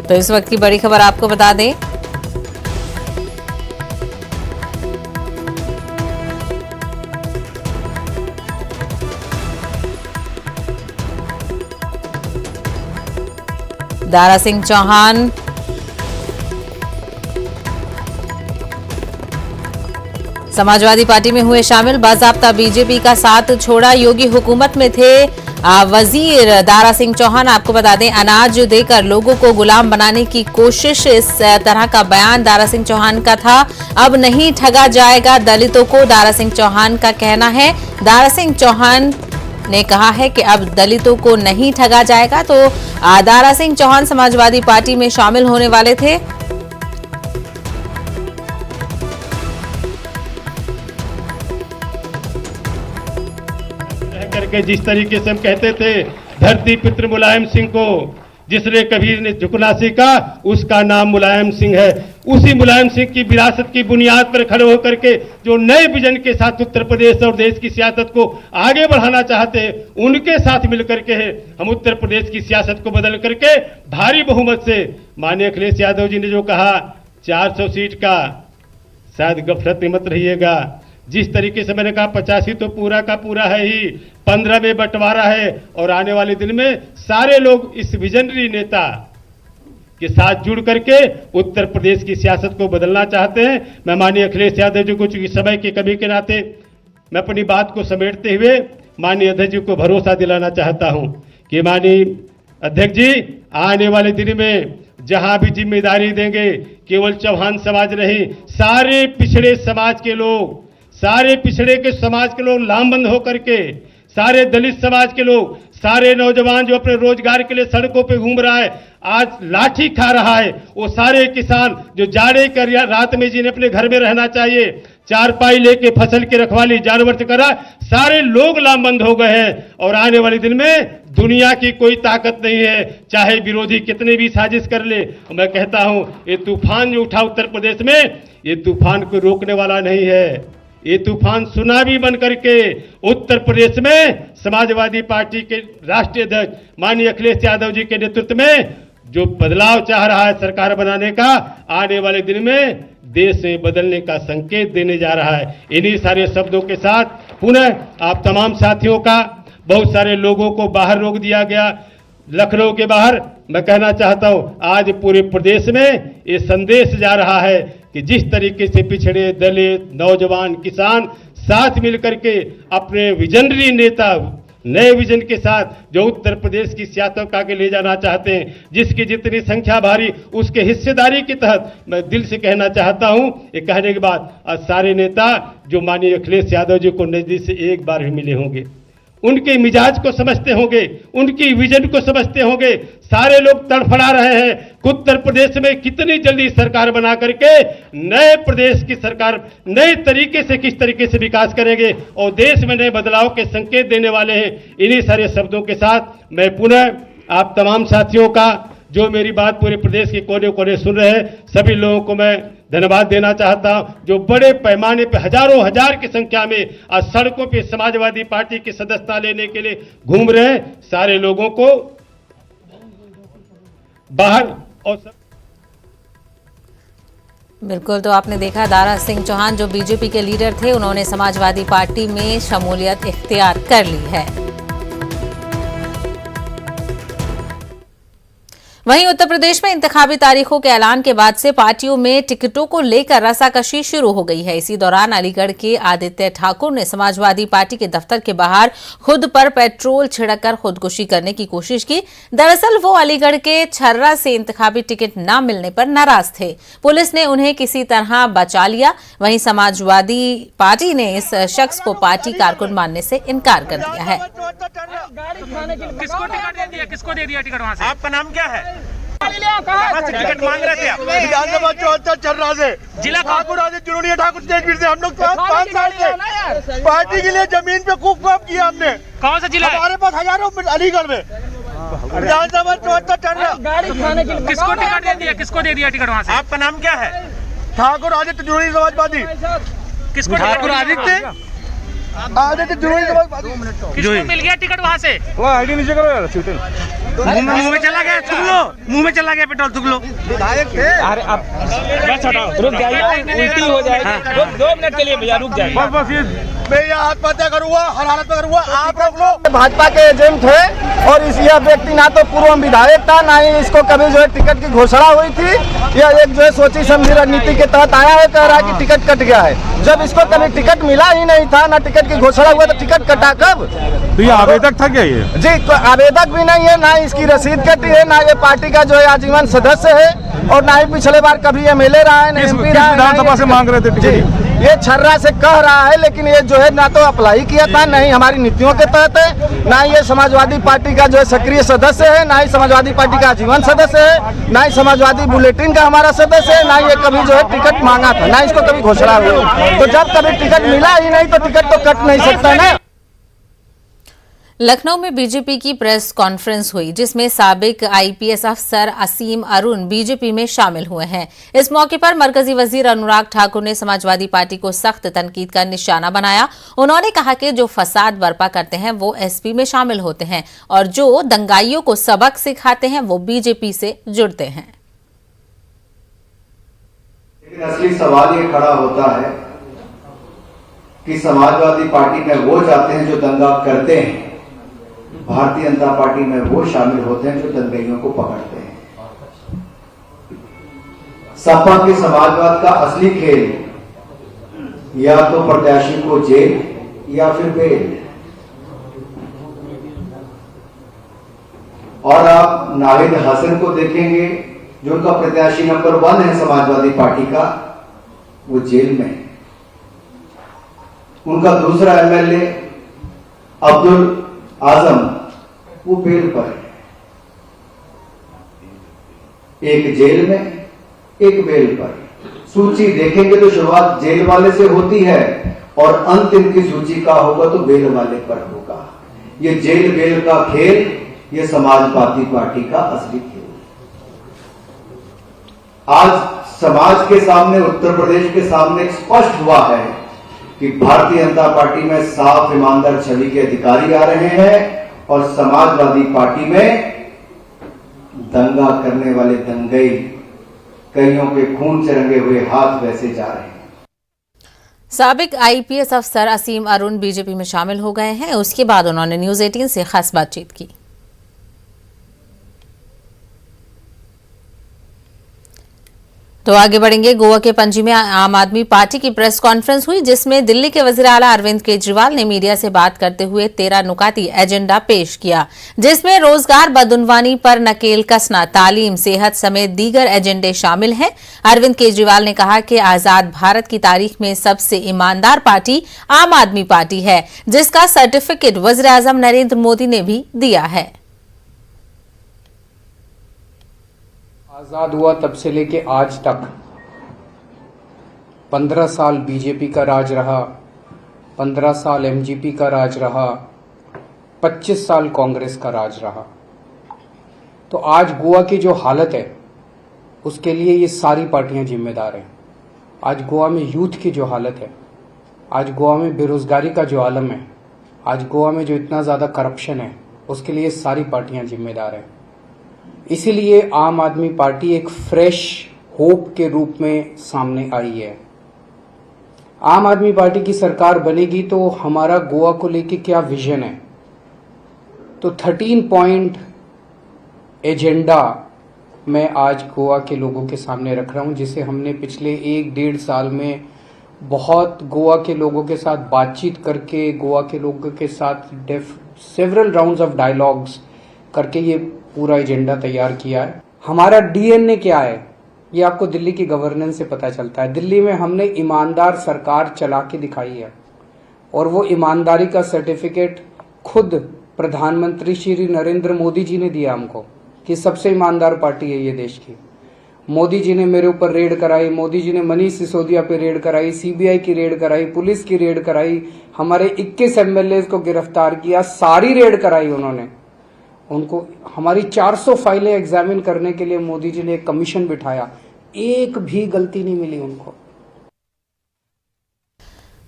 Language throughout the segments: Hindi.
तो इस वक्त की बड़ी खबर आपको बता दें, दारा सिंह चौहान समाजवादी पार्टी में हुए शामिल, बाज़ाब्ता बीजेपी का साथ छोड़ा, योगी हुकूमत में थे वजीर दारा सिंह चौहान। आपको बता दें, अनाज देकर लोगों को गुलाम बनाने की कोशिश, इस तरह का बयान दारा सिंह चौहान का था। अब नहीं ठगा जाएगा दलितों को, दारा सिंह चौहान का कहना है। दारा सिंह चौहान ने कहा है कि अब दलितों को नहीं ठगा जाएगा। तो दारा सिंह चौहान समाजवादी पार्टी में शामिल होने वाले थे। करके जिस तरीके से हम कहते थे धरती पुत्र मुलायम सिंह को, जिसने कभी ने झुकना सीखा उसका नाम मुलायम सिंह है। उसी मुलायम सिंह की विरासत की बुनियाद पर खड़े होकर के जो नए विजन के साथ उत्तर प्रदेश और देश की सियासत को आगे बढ़ाना चाहते हैं, उनके साथ मिलकर के हम उत्तर प्रदेश की सियासत को बदल करके भारी बहुमत से, माननीय अखिलेश यादव जी ने जो कहा 400 सीट का, शायद गफलत में मत रहिएगा। जिस तरीके से मैंने कहा 85 तो पूरा का पूरा है ही, 15 में बंटवारा है और आने वाले दिन में सारे लोग इस विजनरी नेता के साथ जुड़ करके उत्तर प्रदेश की सियासत को बदलना चाहते हैं। मैं माननीय अखिलेश यादव जी को चूंकि समय की कमी के नाते मैं अपनी बात को समेटते हुए माननीय अध्यक्ष जी को भरोसा दिलाना चाहता हूं कि माननीय अध्यक्ष जी, आने वाले दिन में जहां भी जिम्मेदारी देंगे, केवल चौहान समाज नहीं, सारे पिछड़े समाज के लोग, सारे पिछड़े के समाज के लोग लामबंद होकर के, सारे दलित समाज के लोग, सारे नौजवान जो अपने रोजगार के लिए सड़कों पे घूम रहा है, आज लाठी खा रहा है, वो सारे किसान जो जाड़े कर रात में जिन्हें अपने घर में रहना चाहिए, चारपाई लेके फसल की रखवाली जानवर से करा, सारे लोग लामबंद हो गए हैं। और आने वाले दिन में दुनिया की कोई ताकत नहीं है, चाहे विरोधी कितने भी साजिश कर ले। मैं कहता हूं ये तूफान जो उठा उत्तर प्रदेश में, ये तूफान को रोकने वाला नहीं है। ये तूफान सुनामी बन करके उत्तर प्रदेश में समाजवादी पार्टी के राष्ट्रीय अध्यक्ष माननीय अखिलेश यादव जी के नेतृत्व में जो बदलाव चाह रहा है सरकार बनाने का, आने वाले दिन में देश में बदलने का संकेत देने जा रहा है। इन्हीं सारे शब्दों के साथ पुनः आप तमाम साथियों का, बहुत सारे लोगों को बाहर रोक दिया गया लखनऊ के बाहर, मैं कहना चाहता हूं आज पूरे प्रदेश में ये संदेश जा रहा है कि जिस तरीके से पिछड़े दलित नौजवान किसान साथ मिलकर के अपने विजनरी नेता नए विजन के साथ जो उत्तर प्रदेश की सियासत को आगे ले जाना चाहते हैं, जिसकी जितनी संख्या भारी उसके हिस्सेदारी के तहत मैं दिल से कहना चाहता हूं, ये कहने के बाद आज सारे नेता जो माननीय अखिलेश यादव जी को नजदीक से एक बार भी मिले होंगे, उनके मिजाज को समझते होंगे, उनकी विजन को समझते होंगे। सारे लोग तड़फड़ा रहे हैं कि उत्तर प्रदेश में कितनी जल्दी सरकार बना करके नए प्रदेश की सरकार नए तरीके से किस तरीके से विकास करेंगे और देश में नए बदलाव के संकेत देने वाले हैं। इन्हीं सारे शब्दों के साथ मैं पुनः आप तमाम साथियों का, जो मेरी बात पूरे प्रदेश के कोने कोने सुन रहे हैं, सभी लोगों को मैं धन्यवाद देना चाहता हूं, जो बड़े पैमाने पे हजारों हजार की संख्या में आज सड़कों पे समाजवादी पार्टी की सदस्यता लेने के लिए घूम रहे हैं। सारे लोगों को बाहर और बिल्कुल, तो आपने देखा दारा सिंह चौहान जो बीजेपी के लीडर थे, उन्होंने समाजवादी पार्टी में शमूलियत इख्तियार कर ली है। वहीं उत्तर प्रदेश में इंतखाबी तारीखों के ऐलान के बाद से पार्टियों में टिकटों को लेकर रसाकशी शुरू हो गई है। इसी दौरान अलीगढ़ के आदित्य ठाकुर ने समाजवादी पार्टी के दफ्तर के बाहर खुद पर पेट्रोल छिड़ककर खुदकुशी करने की कोशिश की। दरअसल वो अलीगढ़ के छर्रा से इंतखाबी टिकट न मिलने पर नाराज थे। पुलिस ने उन्हें किसी तरह बचा लिया। वहीं समाजवादी पार्टी ने इस शख्स को पार्टी कारकुन मानने से इनकार कर दिया है। किसको टिकट दे दिया? किसको दे दिया टिकट? वहाँ से आपका नाम क्या है? टिकट मांग रहे थे आप? विधानसभा 74 छर्रा से जिला ठाकुर आदित्य जुनूनिया ठाकुर स्टेट से हम लोग 5 साल से पार्टी के लिए जमीन पे खूब काम किया हमने। कौन सा जिला? हमारे पास हजारों अलीगढ़ में विधानसभा 74 छर्रा। किसको टिकट दे दिया? किसको दे दिया टिकट? वहाँ से आपका नाम क्या है? ठाकुर आदित्य जुनूनिया समाजवादी। किसको? ठाकुर आदित्य आगे के जुर्मी किसको मिल गया टिकट वहाँ से? वो आईडी नीचे करो यार, सीटें मुंह में चला गया, थूक लो, मुंह में चला गया पेट्रोल, थूक लो। विधायक थे। अरे अब बस हटाओ, रुक जाइए, उल्टी हो जाएगी। रुक 2 मिनट के लिए भैया, रुक जाइए। बस ये मैं ये आत्महत्या करूँगा, हर हालत में करूँगा, आप रोक लो। भाजपा के एजेंट थे और इस यह व्यक्ति ना तो पूर्व विधायक था, ना ही इसको कभी जो है टिकट की घोषणा हुई थी। यह एक जो है सोची समझी रणनीति के तहत आया है, कह रहा है कि टिकट कट गया है, जब इसको कभी टिकट मिला ही नहीं था, ना टिकट की घोषणा हुआ, तो टिकट कटा कब? तो ये आवेदक था क्या ये? जी, तो आवेदक भी नहीं है, ना इसकी रसीद कटी है, ना ये पार्टी का जो है आजीवन सदस्य है, और ना ही पिछले बार कभी एमएलए रहा है, ना एमपी रहा है। विधानसभा से मांग रहे थे टिकट? ये छर्रा से कह रहा है, लेकिन ये जो है ना तो अप्लाई किया था, नहीं हमारी नीतियों के तहत है, ना ये समाजवादी पार्टी का जो है सक्रिय सदस्य है, ना ही समाजवादी पार्टी का आजीवन सदस्य है, ना ही समाजवादी बुलेटिन का हमारा सदस्य है, ना ये कभी जो है टिकट मांगा था, ना इसको कभी घोषणा हुई। तो जब कभी टिकट मिला ही नहीं तो टिकट तो कट नहीं सकता ना। लखनऊ में बीजेपी की प्रेस कॉन्फ्रेंस हुई, जिसमें साबिक आईपीएस अफसर असीम अरुण बीजेपी में शामिल हुए हैं। इस मौके पर मरकजी वजीर अनुराग ठाकुर ने समाजवादी पार्टी को सख्त तनकीद का निशाना बनाया। उन्होंने कहा कि जो फसाद बर्पा करते हैं वो एसपी में शामिल होते हैं और जो दंगाइयों को सबक सिखाते हैं वो बीजेपी से जुड़ते हैं। लेकिन असली सवाल ये खड़ा होता है कि समाजवादी पार्टी में वो जाते हैं जो दंगा करते हैं, भारतीय जनता पार्टी में वो शामिल होते हैं जो दंगइयों को पकड़ते हैं। सपा के समाजवाद का असली खेल या तो प्रत्याशी को जेल या फिर बेल। और आप नाहिद हसन को देखेंगे जो उनका प्रत्याशी नंबर 1 है समाजवादी पार्टी का, वो जेल में है। उनका दूसरा एमएलए अब्दुल आजम वो बेल पर है, एक जेल में एक बेल पर। सूची देखेंगे तो शुरुआत जेल वाले से होती है और अंत इनकी सूची का होगा तो बेल वाले पर होगा। ये जेल बेल का खेल ये समाजवादी पार्टी का असली खेल। आज समाज के सामने, उत्तर प्रदेश के सामने स्पष्ट हुआ है कि भारतीय जनता पार्टी में साफ ईमानदार छवि के अधिकारी आ रहे हैं और समाजवादी पार्टी में दंगा करने वाले दंगई, कईयों के खून से रंगे हुए हाथ वैसे जा रहे हैं। साबिक आईपीएस अफसर असीम अरुण बीजेपी में शामिल हो गए हैं। उसके बाद उन्होंने न्यूज 18 से खास बातचीत की। तो आगे बढ़ेंगे। गोवा के पणजी में आम आदमी पार्टी की प्रेस कॉन्फ्रेंस हुई, जिसमें दिल्ली के वजीर आला अरविंद केजरीवाल ने मीडिया से बात करते हुए 13 नुकाती एजेंडा पेश किया, जिसमें रोजगार बदउनवानी पर नकेल कसना, तालीम, सेहत समेत दीगर एजेंडे शामिल हैं। अरविंद केजरीवाल ने कहा कि आजाद भारत की तारीख में सबसे ईमानदार पार्टी आम आदमी पार्टी है, जिसका सर्टिफिकेट वजीर आजम नरेंद्र मोदी ने भी दिया है। आज़ाद हुआ तब से लेके आज तक 15 साल बीजेपी का राज रहा, 15 साल एमजीपी का राज रहा, 25 साल कांग्रेस का राज रहा। तो आज गोवा की जो हालत है उसके लिए ये सारी पार्टियां जिम्मेदार हैं। आज गोवा में यूथ की जो हालत है, आज गोवा में बेरोजगारी का जो आलम है, आज गोवा में जो इतना ज़्यादा करप्शन है, उसके लिए सारी पार्टियां जिम्मेदार हैं। इसीलिए आम आदमी पार्टी एक फ्रेश होप के रूप में सामने आई है। आम आदमी पार्टी की सरकार बनेगी तो हमारा गोवा को लेके क्या विजन है, तो 13 पॉइंट एजेंडा मैं आज गोवा के लोगों के सामने रख रहा हूं, जिसे हमने पिछले 1-1.5 साल में बहुत गोवा के लोगों के साथ बातचीत करके, गोवा के लोगों के साथ सेवरल राउंड्स ऑफ डायलॉग्स करके ये पूरा एजेंडा तैयार किया है। हमारा डीएनए क्या है ये आपको दिल्ली की गवर्नेंस से पता चलता है। दिल्ली में हमने ईमानदार सरकार चला के दिखाई है और वो ईमानदारी का सर्टिफिकेट खुद प्रधानमंत्री श्री नरेंद्र मोदी जी ने दिया हमको कि सबसे ईमानदार पार्टी है ये देश की। मोदी जी ने मेरे ऊपर रेड कराई, मोदी जी ने मनीष सिसोदिया पे रेड कराई, सीबीआई की रेड कराई, पुलिस की रेड कराई, हमारे 21 एमएलए को गिरफ्तार किया, सारी रेड कराई उन्होंने। उनको हमारी 400 फाइलें एग्जामिन करने के लिए मोदी जी ने एक कमीशन बिठाया, एक भी गलती नहीं मिली उनको।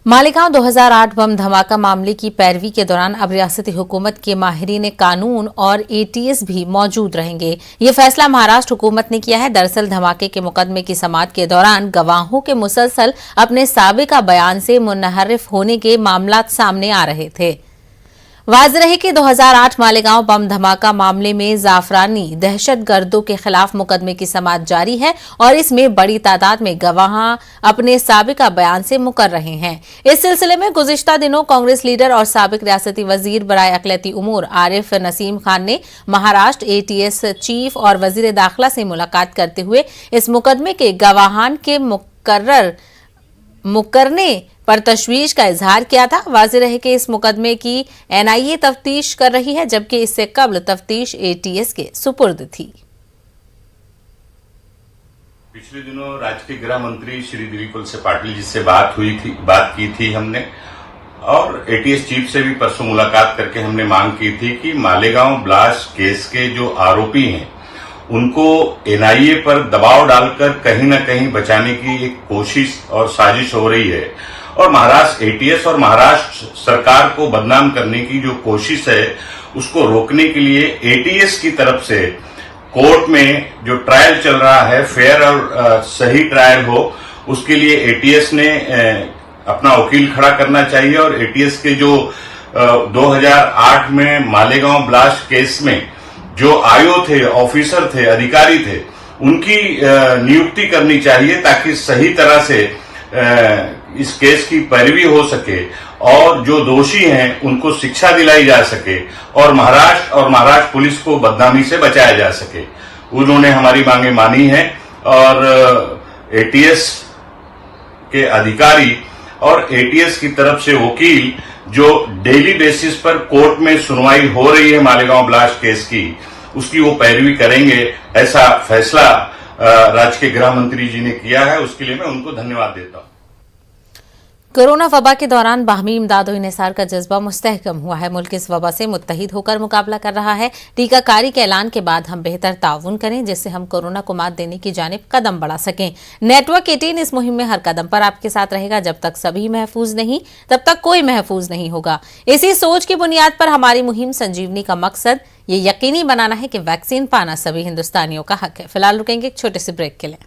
मालेगांव 2008 बम धमाका मामले की पैरवी के दौरान अब रियासती हुकूमत के माहिरीन कानून और एटीएस भी मौजूद रहेंगे। ये फैसला महाराष्ट्र हुकूमत ने किया है। दरअसल धमाके के मुकदमे की समाअत के दौरान गवाहों के मुसलसल अपने साबिका बयान से मुनहरिफ होने के मामलात सामने आ रहे थे। वाज़ेह रहे कि 2008 मालेगांव बम धमाका मामले में जाफरानी दहशतगर्दों के खिलाफ मुकदमे की समाअत जारी है और इसमें बड़ी तादाद में गवाह अपने साबिका बयान से मुकर रहे हैं। इस सिलसिले में गुज़िश्ता दिनों कांग्रेस लीडर और साबिक रियासती वजीर बराए अक़लियती उमूर आरिफ नसीम खान ने महाराष्ट्र एटीएस चीफ और वजीर दाखिला से मुलाकात करते हुए इस मुकदमे के गवाहान के मुकरने पर तशवीश का इजहार किया था। वाज़ेह रहे कि इस मुकदमे की एनआईए तफ्तीश कर रही है, जबकि इससे कबल तफ्तीश एटीएस के सुपुर्द थी। पिछले दिनों राज्य के गृह मंत्री श्री दिलीप वलसे पाटिल जी से बात की थी हमने, और एटीएस चीफ से भी परसों मुलाकात करके हमने मांग की थी कि मालेगांव ब्लास्ट केस के जो आरोपी हैं उनको एनआईए पर दबाव डालकर कहीं न कहीं बचाने की एक कोशिश और साजिश हो रही है, और महाराष्ट्र एटीएस और महाराष्ट्र सरकार को बदनाम करने की जो कोशिश है उसको रोकने के लिए एटीएस की तरफ से कोर्ट में जो ट्रायल चल रहा है फेयर और सही ट्रायल हो, उसके लिए एटीएस ने अपना वकील खड़ा करना चाहिए। और एटीएस के जो 2008 में मालेगांव ब्लास्ट केस में जो आईओ थे, ऑफिसर थे, अधिकारी थे, उनकी नियुक्ति करनी चाहिए ताकि सही तरह से इस केस की पैरवी हो सके और जो दोषी हैं उनको शिक्षा दिलाई जा सके और महाराष्ट्र पुलिस को बदनामी से बचाया जा सके। उन्होंने हमारी मांगे मानी हैं और एटीएस के अधिकारी और एटीएस की तरफ से वकील जो डेली बेसिस पर कोर्ट में सुनवाई हो रही है मालेगांव ब्लास्ट केस की, उसकी वो पैरवी करेंगे, ऐसा फैसला राज्य के गृह मंत्री जी ने किया है। उसके लिए मैं उनको धन्यवाद देता हूं। कोरोना वबा के दौरान बाहमी इमदाद और इन्हिसार का जज्बा मुस्तहकम हुआ है। मुल्क इस वबा से मुत्तहिद होकर मुकाबला कर रहा है। टीकाकारी के ऐलान के बाद हम बेहतर ताउन करें जिससे हम कोरोना को मात देने की जानिब कदम बढ़ा सकें। नेटवर्क 18 इस मुहिम में हर कदम पर आपके साथ रहेगा। जब तक सभी महफूज नहीं तब तक कोई महफूज नहीं होगा। इसी सोच की बुनियाद पर हमारी मुहिम संजीवनी का मकसद ये यकीनी बनाना है कि वैक्सीन पाना सभी हिंदुस्तानियों का हक है। फिलहाल रुकेंगे एक छोटे से ब्रेक के लिए।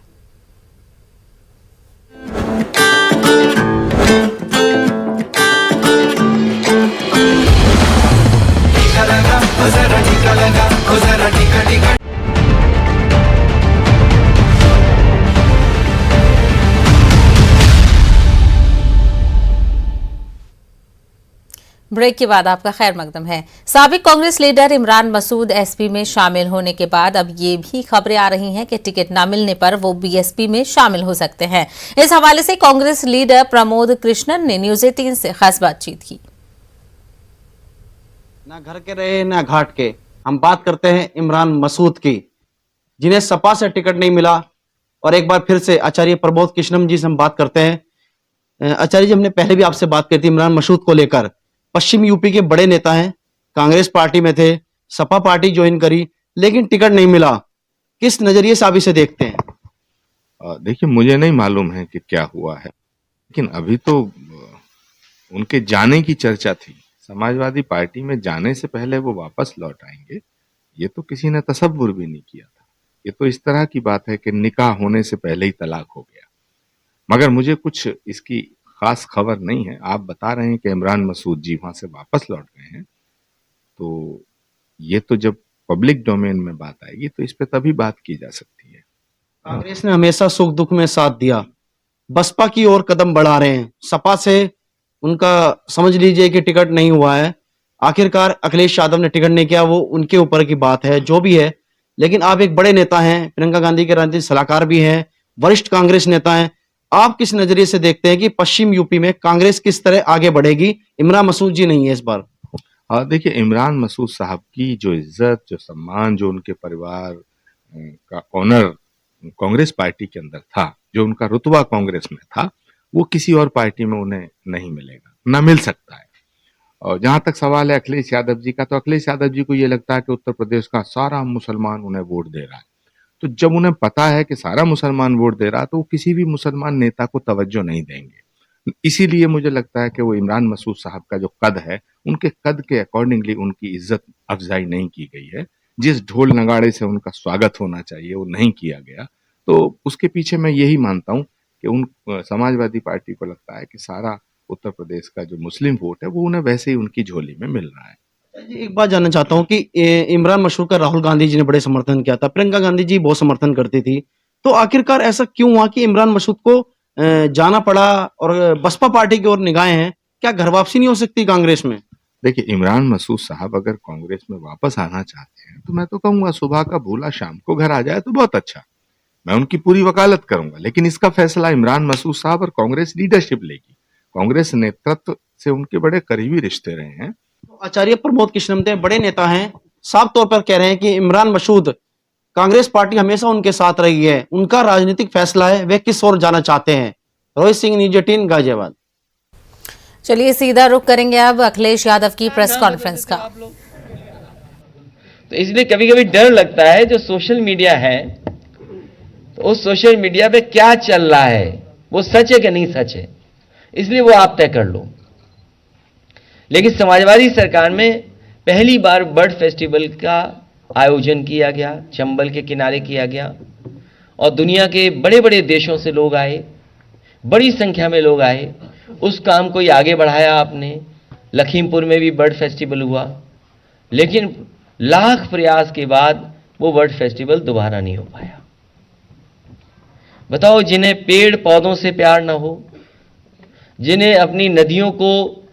ब्रेक के बाद आपका खैर मकदम है। साबिक कांग्रेस लीडर इमरान मसूद एसपी में शामिल होने के बाद अब ये भी खबरें आ रही हैं कि टिकट न मिलने पर वो बीएसपी में शामिल हो सकते हैं। इस हवाले से कांग्रेस लीडर प्रमोद कृष्णन ने न्यूज 18 से खास बातचीत की। ना घर के रहे ना घाट के, हम बात करते हैं इमरान मसूद की, जिन्हें सपा से टिकट नहीं मिला। और एक बार फिर से आचार्य प्रमोद कृष्णन जी से हम बात करते हैं। आचार्य जी, हमने पहले भी आपसे बात की थी इमरान मसूद को लेकर। पश्चिम यूपी के बड़े नेता हैं, कांग्रेस पार्टी में थे, सपा पार्टी ज्वाइन करी, लेकिन टिकट नहीं मिला। किस नजरिए से आप इसे देखते हैं? देखिए, मुझे नहीं मालूम है कि क्या हुआ है, लेकिन अभी तो उनके जाने की चर्चा थी। समाजवादी पार्टी में जाने से पहले वो वापस लौट आएंगे, ये तो किसी ने तसव्वुर भी नहीं किया था। ये तो इस तरह की बात है कि निकाह होने से पहले ही तलाक हो गया। मगर मुझे कुछ इसकी खास खबर नहीं है। आप बता रहे हैं कि इमरान मसूद जी वहां से वापस लौट गए हैं, तो ये तो जब पब्लिक डोमेन में बात आएगी तो इस पे तभी बात की जा सकती है। कांग्रेस ने हमेशा सुख दुख में साथ दिया, बसपा की ओर कदम बढ़ा रहे हैं। सपा से उनका समझ लीजिए कि टिकट नहीं हुआ है। आखिरकार अखिलेश यादव ने टिकट नहीं किया, वो उनके ऊपर की बात है, जो भी है। लेकिन आप एक बड़े नेता हैं, प्रियंका गांधी के राजनीतिक सलाहकार भी हैं, वरिष्ठ कांग्रेस नेता हैं। आप किस नजरिए से देखते हैं कि पश्चिम यूपी में कांग्रेस किस तरह आगे बढ़ेगी? इमरान मसूद जी नहीं है इस बार। देखिए, इमरान मसूद साहब की जो इज्जत, जो सम्मान, जो उनके परिवार का ऑनर कांग्रेस पार्टी के अंदर था, जो उनका रुतबा कांग्रेस में था, वो किसी और पार्टी में उन्हें नहीं मिलेगा, ना मिल सकता है। और जहां तक सवाल है अखिलेश यादव जी का, तो अखिलेश यादव जी को ये लगता है कि उत्तर प्रदेश का सारा मुसलमान उन्हें वोट दे रहा है। तो जब उन्हें पता है कि सारा मुसलमान वोट दे रहा है, तो वो किसी भी मुसलमान नेता को तवज्जो नहीं देंगे। इसीलिए मुझे लगता है कि वो इमरान मसूद साहब का जो कद है, उनके कद के अकॉर्डिंगली उनकी इज्जत अफजाई नहीं की गई है। जिस ढोल नगाड़े से उनका स्वागत होना चाहिए वो नहीं किया गया। तो उसके पीछे मैं यही मानता हूँ कि उन समाजवादी पार्टी को लगता है कि सारा उत्तर प्रदेश का जो मुस्लिम वोट है वो उन्हें वैसे ही उनकी झोली में मिल रहा है। एक बात जानना चाहता हूँ कि इमरान मशहूर का राहुल गांधी जी ने बड़े समर्थन किया था, प्रियंका गांधी जी बहुत समर्थन करती थी, तो आखिरकार ऐसा क्यों हुआ कि इमरान मसूद को जाना पड़ा और बसपा पार्टी की ओर निगाहें हैं? क्या घर वापसी नहीं हो सकती कांग्रेस में? देखिए, इमरान मसूद साहब अगर कांग्रेस में वापस आना चाहते हैं तो मैं तो कहूंगा सुबह का भूला शाम को घर आ जाए तो बहुत अच्छा, मैं उनकी पूरी वकालत करूंगा। लेकिन इसका फैसला इमरान मसूद साहब और कांग्रेस लीडरशिप लेगी। कांग्रेस नेतृत्व से उनके बड़े करीबी रिश्ते रहे हैं। आचार्य प्रमोद कृष्णमते बड़े नेता हैं, साफ तौर पर कह रहे हैं कि इमरान मसूद, कांग्रेस पार्टी हमेशा उनके साथ रही है, उनका राजनीतिक फैसला है वे किस ओर जाना चाहते हैं। रोहित सिंह, न्यूज़ 18 गाजियाबाद। चलिए सीधा रुख करेंगे अब अखिलेश यादव की प्रेस कॉन्फ्रेंस का। तो इसलिए कभी कभी डर लगता है जो सोशल मीडिया है, तो उस सोशल मीडिया पे क्या चल रहा है, वो सच है कि नहीं सच है, इसलिए वो आप तय कर लो। लेकिन समाजवादी सरकार में पहली बार बर्ड फेस्टिवल का आयोजन किया गया, चंबल के किनारे किया गया, और दुनिया के बड़े बड़े देशों से लोग आए, बड़ी संख्या में लोग आए। उस काम को ही आगे बढ़ाया आपने। लखीमपुर में भी बर्ड फेस्टिवल हुआ, लेकिन लाख प्रयास के बाद वो बर्ड फेस्टिवल दोबारा नहीं हो पाया। बताओ, जिन्हें पेड़ पौधों से प्यार ना हो, जिन्हें अपनी नदियों को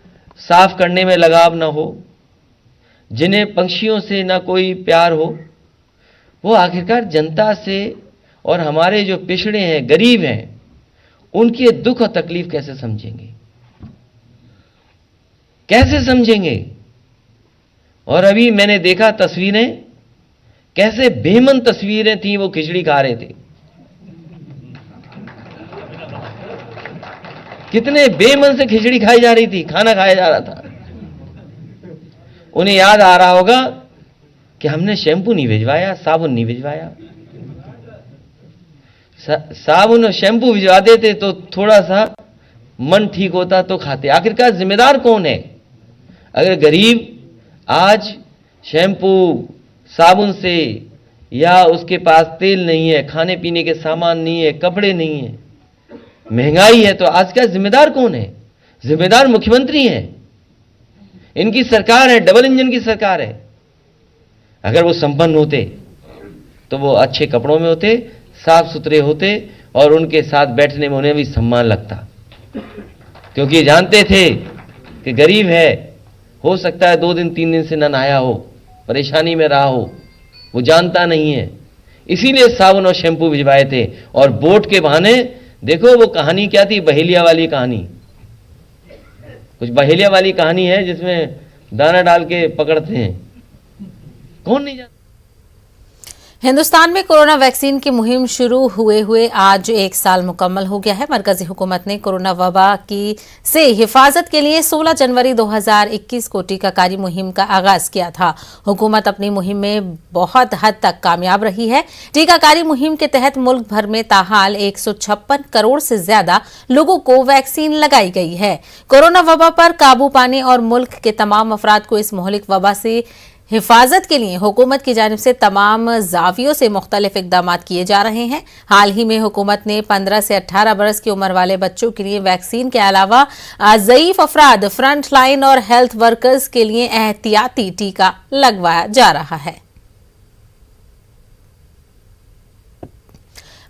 साफ करने में लगाव ना हो, जिन्हें पंछियों से ना कोई प्यार हो, वो आखिरकार जनता से और हमारे जो पिछड़े हैं, गरीब हैं, उनके दुख और तकलीफ कैसे समझेंगे? कैसे समझेंगे? और अभी मैंने देखा तस्वीरें, कैसे बेमन तस्वीरें थी, वो खिचड़ी खा रहे थे। कितने बेमन से खिचड़ी खाई जा रही थी, खाना खाया जा रहा था। उन्हें याद आ रहा होगा कि हमने शैम्पू नहीं भिजवाया, साबुन नहीं भिजवाया। साबुन और शैम्पू भिजवा देते तो थोड़ा सा मन ठीक होता तो खाते। आखिरकार जिम्मेदार कौन है? अगर गरीब आज शैम्पू साबुन से, या उसके पास तेल नहीं है, खाने पीने के सामान नहीं है, कपड़े नहीं है, महंगाई है, तो आज का जिम्मेदार कौन है? जिम्मेदार मुख्यमंत्री हैं। इनकी सरकार है, डबल इंजन की सरकार है। अगर वो संपन्न होते तो वो अच्छे कपड़ों में होते, साफ सुथरे होते, और उनके साथ बैठने में उन्हें भी सम्मान लगता, क्योंकि जानते थे कि गरीब है, हो सकता है 2 दिन 3 दिन से न नहाया हो, परेशानी में रहा हो, वो जानता नहीं है। इसीलिए साबुन और शैम्पू भिजवाए थे। और वोट के बहाने देखो वो कहानी क्या थी, बहेलिया वाली कहानी। कुछ बहेलिया वाली कहानी है जिसमें दाना डाल के पकड़ते हैं, कौन नहीं जानता। हिंदुस्तान में कोरोना वैक्सीन की मुहिम शुरू हुए आज 1 साल मुकम्मल हो गया है। मरकजी हुकूमत ने कोरोना वबा की से हिफाजत के लिए 16 जनवरी 2021 को टीकाकारी मुहिम का आगाज किया था। हुकूमत अपनी मुहिम में बहुत हद तक कामयाब रही है। टीकाकारी मुहिम के तहत मुल्क भर में ताहाल 156 करोड़ से ज्यादा लोगों को वैक्सीन लगाई गई है। कोरोना वबा पर काबू पाने और मुल्क के तमाम अफराद को इस मोहलिक वबा से हिफाजत के लिए हुकूमत की जानिब से तमाम जावियों से मुख्तलिफ इकदाम किए जा रहे हैं। हाल ही में हुकूमत ने 15 से 18 बरस की उम्र वाले बच्चों के लिए वैक्सीन के अलावा ज़ईफ अफराद, फ्रंट लाइन और हेल्थ वर्कर्स के लिए एहतियाती टीका लगवाया जा रहा है।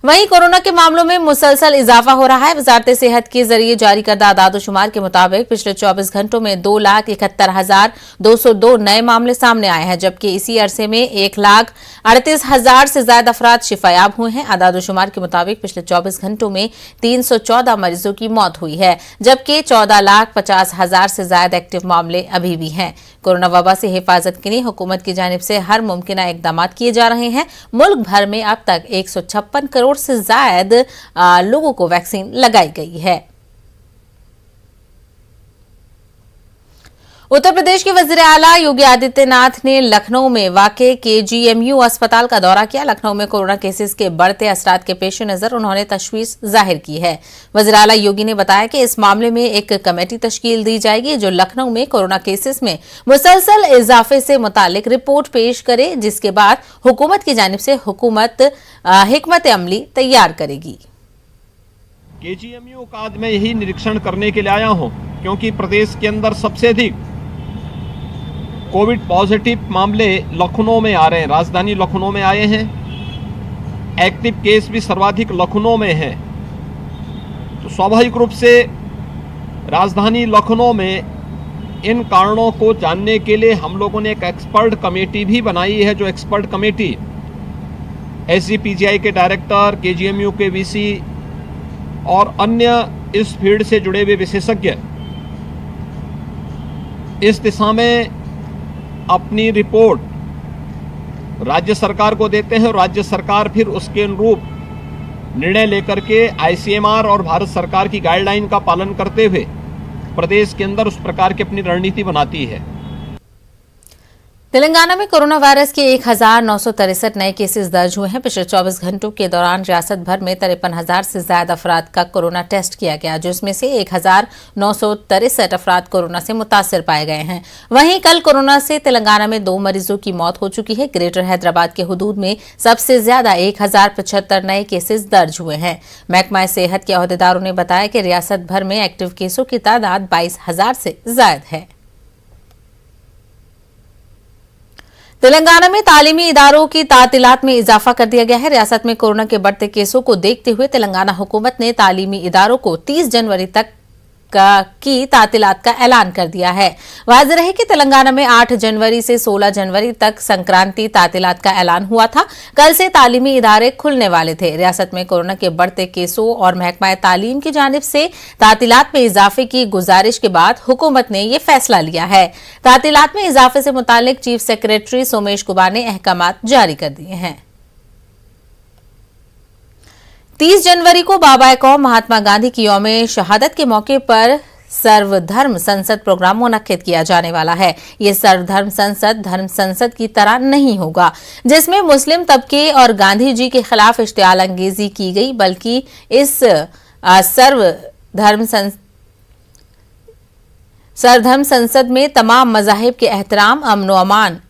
वहीं कोरोना के मामलों में मुसलसल इजाफा हो रहा है। वजारत सेहत के जरिए जारी करदा आदाद-ओ-शुमार के मुताबिक पिछले 24 घंटों में 2,71,202 नए मामले सामने आए हैं, जबकि इसी अरसे में 1,38,000 से ज्यादा अफराद शिफायाब हुए हैं। आदाद-ओ-शुमार के मुताबिक पिछले 24 घंटों में 314 मरीजों की मौत हुई है, जबकि 14,50,000 से ज्यादा एक्टिव मामले अभी भी हैं। कोरोना वबा से हिफाजत के लिए हुकूमत की जानिब से हर मुमकिन इकदाम किए जा रहे हैं। मुल्क भर में अब तक 156 करोड़ से ज्यादा लोगों को वैक्सीन लगाई गई है। उत्तर प्रदेश के वजीर आला योगी आदित्यनाथ ने लखनऊ में वाक़े केजीएमयू अस्पताल का दौरा किया। लखनऊ में कोरोना केसेस के बढ़ते असरात के पेश नजर उन्होंने तशवीश जाहिर की है। वजीर आला योगी ने बताया कि इस मामले में एक कमेटी तश्कील दी जाएगी जो लखनऊ में कोरोना केसेस में मुसलसल इजाफे से मुतालिक रिपोर्ट पेश करे, जिसके बाद हुकूमत की जानिब से हुकूमत हिकमत अमली तैयार करेगी। केजीएमयू का आज मैं यही निरीक्षण करने के लिए आया हूं, क्योंकि प्रदेश के अंदर सबसे अधिक कोविड पॉजिटिव मामले लखनऊ में आ रहे हैं, राजधानी लखनऊ में आए हैं। एक्टिव केस भी सर्वाधिक लखनऊ में हैं। तो स्वाभाविक रूप से राजधानी लखनऊ में इन कारणों को जानने के लिए हम लोगों ने एक एक्सपर्ट कमेटी भी बनाई है, जो एक्सपर्ट कमेटी एसजीपीजीआई के डायरेक्टर, केजीएमयू के वीसी और अन्य इस फील्ड से जुड़े हुए विशेषज्ञ इस दिशा में अपनी रिपोर्ट राज्य सरकार को देते हैं और राज्य सरकार फिर उसके अनुरूप निर्णय लेकर के आईसीएमआर और भारत सरकार की गाइडलाइन का पालन करते हुए प्रदेश के अंदर उस प्रकार की अपनी रणनीति बनाती है। तेलंगाना में कोरोना वायरस के 1963 नए केसेस दर्ज हुए हैं। पिछले 24 घंटों के दौरान रियासत भर में 53,000 से ज्यादा अफराद का कोरोना टेस्ट किया गया, जिसमें से 1963 अफराद कोरोना से मुतासिर पाए गए हैं। वहीं कल कोरोना से तेलंगाना में 2 मरीजों की मौत हो चुकी है। ग्रेटर हैदराबाद के हुदूद में सबसे ज्यादा 1075 नए केसेस दर्ज हुए हैं। महकमा सेहत के अहदेदारों ने बताया कि रियासत भर में एक्टिव केसों की तादाद 22,000 से ज्यादा है। तेलंगाना में तालीमी इदारों की तातीलात में इजाफा कर दिया गया है। रियासत में कोरोना के बढ़ते केसों को देखते हुए तेलंगाना हुकूमत ने तालीमी इदारों को 30 जनवरी तक की तातीलात का ऐलान कर दिया है। वाज़ेह रहे कि तेलंगाना में 8 जनवरी से 16 जनवरी तक संक्रांति तातीलात का ऐलान हुआ था। कल से तालीमी इदारे खुलने वाले थे। रियासत में कोरोना के बढ़ते केसों और महकमा तालीम की जानिब से तातीलात में इजाफे की गुजारिश के बाद हुकूमत ने यह फैसला लिया है। तातीलात में इजाफे से मुतालिक चीफ सेक्रेटरी सोमेश कुमार ने अहकामात जारी कर दिए हैं। 30 जनवरी को बाबा कौम महात्मा गांधी की यौम शहादत के मौके पर सर्वधर्म संसद प्रोग्राम मुनक्किद किया जाने वाला है। ये सर्वधर्म संसद धर्म संसद की तरह नहीं होगा, जिसमें मुस्लिम तबके और गांधी जी के खिलाफ इश्तियाल अंगेजी की गई, बल्कि इस सर्वधर्म संसद में तमाम मज़ाहिब के एहतराम, अमन व अमान,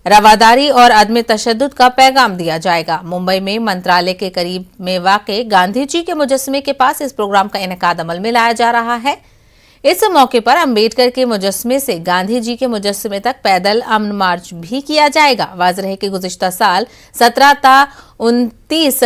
रवादारी और अदम तशद्दुद का पैगाम दिया जाएगा। मुंबई में मंत्रालय के करीब में वाक़े गांधी जी के मुजस्समे के पास इस प्रोग्राम का इनेकाद अमल में लाया जा रहा है। इस मौके पर अंबेडकर के मुजस्समे से गांधी जी के मुजस्समे तक पैदल अमन मार्च भी किया जाएगा। वाज़ेह रहे कि गुज़िश्ता साल 17 ता 19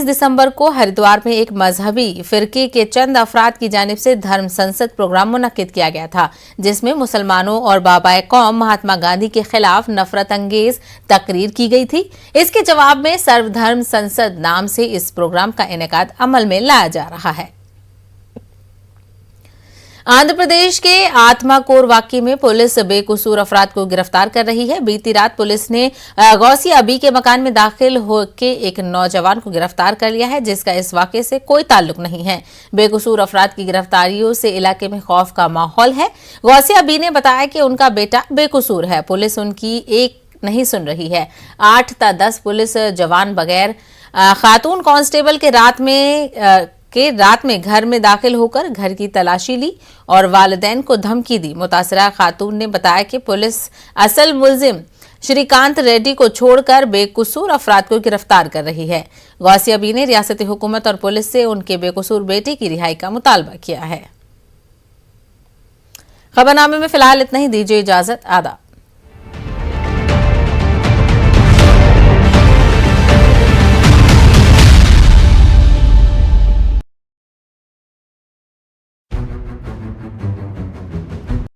दिसंबर को हरिद्वार में एक मजहबी फिरके के चंद अफराद की जानिब से धर्म संसद प्रोग्राम मुनक्किद किया गया था, जिसमें मुसलमानों और बाबा कौम महात्मा गांधी के खिलाफ नफरत अंगेज तकरीर की गई थी। इसके जवाब में सर्वधर्म संसद नाम से इस प्रोग्राम का इनेकाद अमल में लाया जा रहा है। आंध्र प्रदेश के आत्माकोर वाकई में पुलिस बेकसूर अफराद को गिरफ्तार कर रही है। बीती रात पुलिस ने गौसिया बी के मकान में दाखिल होकर एक नौजवान को गिरफ्तार कर लिया है, जिसका इस वाकये से कोई ताल्लुक नहीं है। बेकसूर अफराद की गिरफ्तारियों से इलाके में खौफ का माहौल है। गौसिया बी ने बताया कि उनका बेटा बेकसूर है। पुलिस उनकी एक नहीं सुन रही है। 8 ता 10 पुलिस जवान बगैर खातून कांस्टेबल के रात में घर में दाखिल होकर घर की तलाशी ली और वालिदैन को धमकी दी। मुतासरा खातून ने बताया कि पुलिस असल मुलजिम श्रीकांत रेड्डी को छोड़कर बेकसूर अफराद को गिरफ्तार कर रही है। गौसिया बी ने रियासती हुकूमत और पुलिस से उनके बेकसूर बेटे की रिहाई का मुतालबा किया है। खबरनामे में फिलहाल इतना ही। दीजिए इजाजत। आदाब।